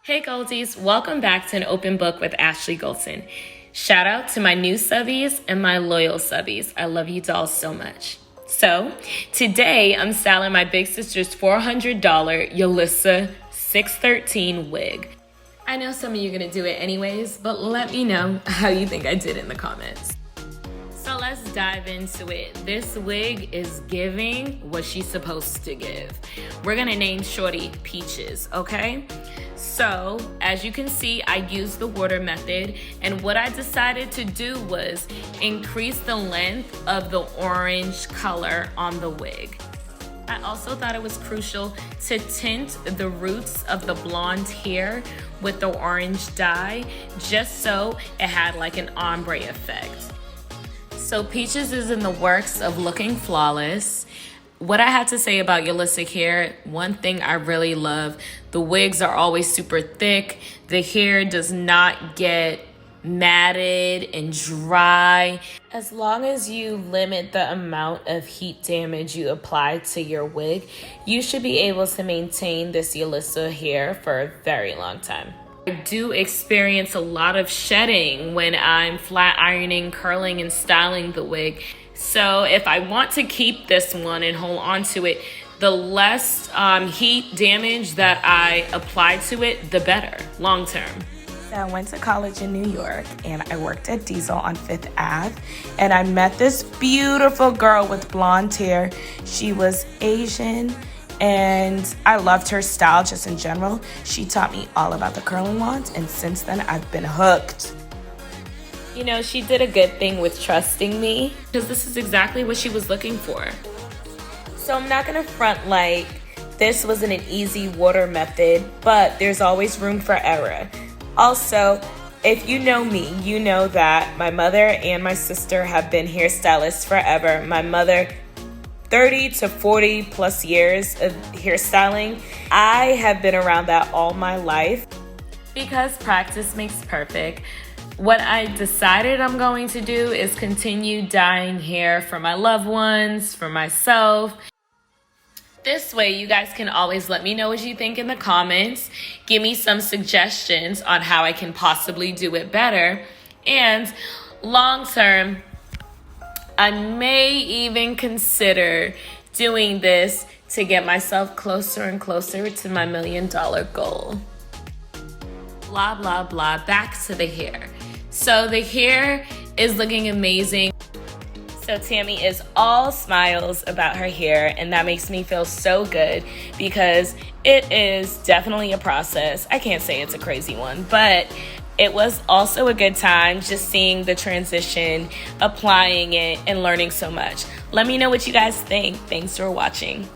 Hey Goldies, welcome back to An Open Book with Ashley Golson. Shout out to my new subbies and my loyal subbies. I love you dolls so much. So today I'm styling my big sister's $400 Yolissa 613 wig. I know some of you are gonna do it anyways, but let me know how you think I did in the comments. So let's dive into it. This wig is giving what she's supposed to give. We're gonna name Shorty Peaches, okay? So as you can see, I used the water method, and what I decided to do was increase the length of the orange color on the wig. I also thought it was crucial to tint the roots of the blonde hair with the orange dye, just so it had like an ombre effect. So Peaches is in the works of looking flawless. What I had to say about Yolissa hair, one thing I really love, the wigs are always super thick. The hair does not get matted and dry. As long as you limit the amount of heat damage you apply to your wig, you should be able to maintain this Yolissa hair for a very long time. I do experience a lot of shedding when I'm flat ironing, curling, and styling the wig. So if I want to keep this one and hold on to it, the less heat damage that I apply to it, the better, long term. So I went to college in New York and I worked at Diesel on 5th Ave, and I met this beautiful girl with blonde hair. She was Asian and I loved her style just in general. She taught me all about the curling wands, and since then I've been hooked. You know, she did a good thing with trusting me, because this is exactly what she was looking for. So I'm not gonna front like this wasn't an easy water method, but there's always room for error. Also, if you know me, you know that my mother and my sister have been hairstylists forever. My mother, 30 to 40 plus years of hairstyling. I have been around that all my life. Because practice makes perfect, what I decided I'm going to do is continue dyeing hair for my loved ones, for myself. This way, you guys can always let me know what you think in the comments. Give me some suggestions on how I can possibly do it better. And long term, I may even consider doing this to get myself closer and closer to my $1 million goal. Blah, blah, blah. Back to the hair. So the hair is looking amazing. So Tammy is all smiles about her hair, and that makes me feel so good because it is definitely a process. I can't say it's a crazy one, but it was also a good time just seeing the transition, applying it, and learning so much. Let me know what you guys think. Thanks for watching.